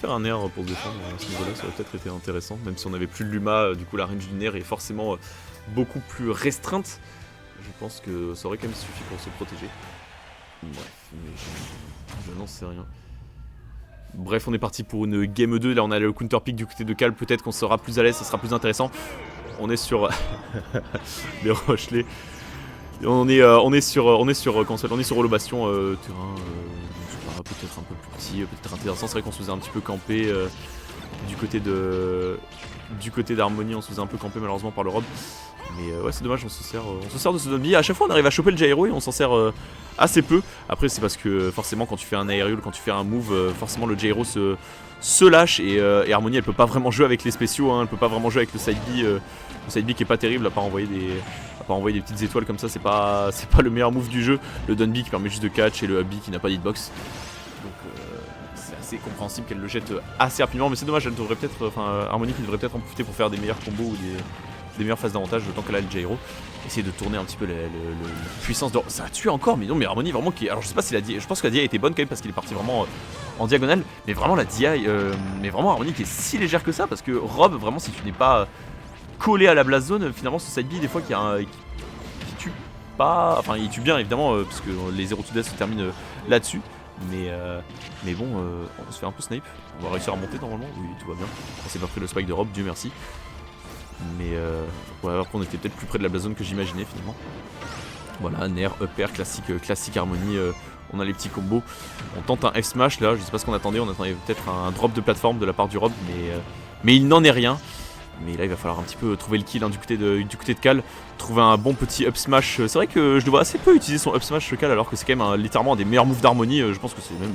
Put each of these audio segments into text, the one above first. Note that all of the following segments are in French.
Faire un air pour se défendre à ce niveau-là, ça aurait peut-être été intéressant, même si on avait plus de Luma, du coup la range du Nair est forcément beaucoup plus restreinte. Je pense que ça aurait quand même suffi pour se protéger. Bref, mais je n'en sais rien. Bref, on est parti pour une game 2, là on a le counter pick du côté de Cal, peut-être qu'on sera plus à l'aise, ça sera plus intéressant. On est sur les Rochelet. On est sur Holo Bastion, terrain peut-être un peu plus petit, peut-être intéressant. C'est vrai qu'on se faisait un petit peu camper du côté d'Harmonie, on se faisait un peu camper malheureusement par le Rob. Mais ouais, c'est dommage, on se sert de ce zombie. À chaque fois on arrive à choper le gyro et on s'en sert assez peu. Après c'est parce que forcément quand tu fais un aerial, quand tu fais un move, forcément le gyro se lâche et Harmonie elle peut pas vraiment jouer avec les spéciaux, hein, elle peut pas vraiment jouer avec le side B qui est pas terrible, à part envoyer des petites étoiles comme ça, c'est pas le meilleur move du jeu. Le down B qui permet juste de catch et le up B qui n'a pas d'hitbox. Donc c'est assez compréhensible qu'elle le jette assez rapidement, mais c'est dommage, elle devrait peut-être, Harmonie qui devrait peut-être en profiter pour faire des meilleurs combos ou des meilleures phases d'avantage tant qu'elle a le gyro. Essayer de tourner un petit peu la puissance de... Ça a tué encore, mais non, mais Harmonie vraiment qui... Alors je sais pas si la DI... Je pense que la DI a été bonne quand même parce qu'il est parti vraiment en diagonale. Mais vraiment la DI... mais vraiment Harmonie qui est si légère que ça parce que Rob, vraiment si tu n'es pas collé à la blast zone, finalement ce side B des fois qui tue pas... Enfin il tue bien évidemment parce que les 0 to death se terminent là-dessus. Mais bon, on se fait un peu snipe. On va réussir à monter normalement. Oui, tout va bien. On s'est pas pris le spike de Rob, Dieu merci. Mais ouais, après on était peut-être plus près de la blast zone que j'imaginais finalement. Voilà, Nair, upper, classique Harmonie, on a les petits combos. On tente un F-smash là, je sais pas ce qu'on attendait, on attendait peut-être un drop de plateforme de la part du Rob, mais il n'en est rien. Mais là il va falloir un petit peu trouver le kill hein, du côté de Cal, trouver un bon petit up smash. C'est vrai que je le vois assez peu utiliser son up smash Cal alors que c'est quand même littéralement un des meilleurs moves d'Harmonie. Je pense que c'est même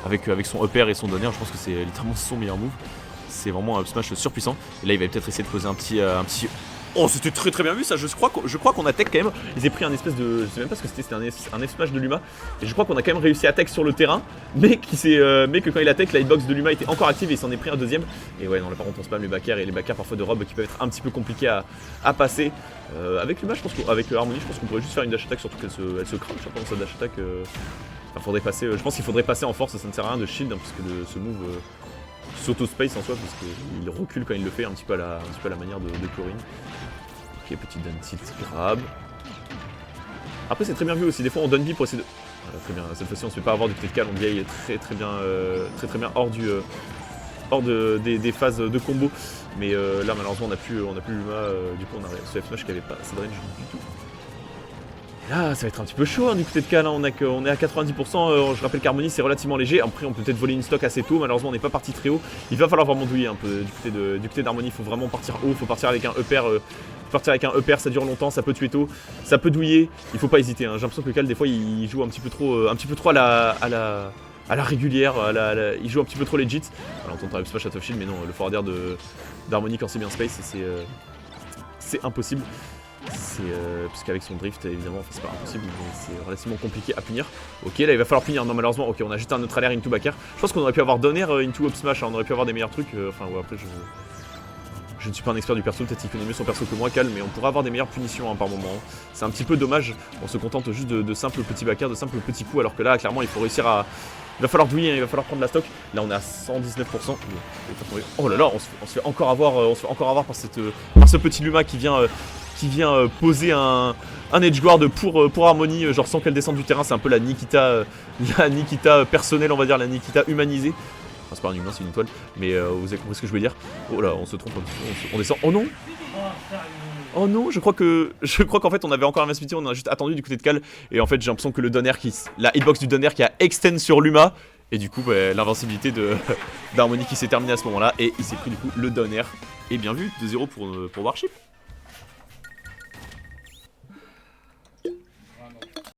avec son upper et son donner, je pense que c'est littéralement son meilleur move. C'est vraiment un up smash surpuissant. Et là il va peut-être essayer de poser un petit... Oh c'était très bien vu ça, je crois qu'on a tech quand même. Ils ont pris un espèce de... Je sais même pas ce que c'était un F-smash de Luma. Et je crois qu'on a quand même réussi à tech sur le terrain. Mais que quand il a tech, la hitbox de Luma était encore active et il s'en est pris un deuxième. Et ouais non là par contre on spam les backers et les backers parfois de Rob qui peuvent être un petit peu compliqués à passer. Avec Luma je pense qu'avec Harmonie je pense qu'on pourrait juste faire une dash attack surtout qu'elle se crame. Je pense que sa dash attack... Enfin, faudrait passer, je pense qu'il faudrait passer en force, ça ne sert à rien de shield hein, puisque ce move... s'auto-space en soi parce qu'il recule quand il le fait un petit peu à la manière de Chlorine. Ok, petit down tilt grab. Après c'est très bien vu aussi, des fois on donne B pour essayer de... Voilà, très bien, cette fois-ci on se fait pas avoir du côté de Cal, on vieille très bien hors des phases de combo. Mais là malheureusement on a plus Luma, du coup on a ce F-smash qui avait pas assez de range du tout. Là, ça va être un petit peu chaud hein, du côté de Cal, hein. On est à 90%, je rappelle qu'Harmonie c'est relativement léger, après on peut peut-être voler une stock assez tôt, malheureusement on n'est pas parti très haut. Il va falloir vraiment douiller un peu du côté d'Harmonie, il faut vraiment partir haut, il faut partir avec un upper, ça dure longtemps, ça peut tuer tôt, ça peut douiller, il faut pas hésiter, hein. J'ai l'impression que Cal des fois il joue un petit peu trop à la régulière, il joue un petit peu trop legit. Alors on tente un smash à top shield, mais non, le forward air d'Harmonie quand c'est bien space, c'est impossible. Parce qu'avec son drift évidemment c'est pas impossible mais c'est relativement compliqué à punir. Ok là il va falloir punir, non malheureusement ok on a juste un neutral air into backer. Je pense qu'on aurait pu avoir donner into up smash, hein. On aurait pu avoir des meilleurs trucs, enfin ouais après je ne suis pas un expert du perso, peut-être qu'il connaît mieux son perso que moi Cal, mais on pourrait avoir des meilleures punitions hein, par moment. C'est un petit peu dommage, on se contente juste de simples petits backers, de simples petits coups alors que là clairement il faut réussir à... Il va falloir douiller, hein, il va falloir prendre la stock. Là on est à 119%. Oh là là on se fait encore avoir par ce petit Luma qui vient poser un edge guard pour Harmonie, genre sans qu'elle descende du terrain. C'est un peu la Nikita personnelle, on va dire, la Nikita humanisée. Enfin, c'est pas un humain, c'est une étoile, mais vous avez compris ce que je voulais dire. Oh là, on se trompe un petit peu, on descend. Oh non! Oh non, je crois qu'en fait on avait encore un mass on a juste attendu du côté de Cal. Et en fait j'ai l'impression que la hitbox du donner qui a extend sur Luma. Et du coup bah, l'invincibilité d'Harmonie qui s'est terminée à ce moment là. Et il s'est pris du coup le donner. Et bien vu, 2-0 pour Warship.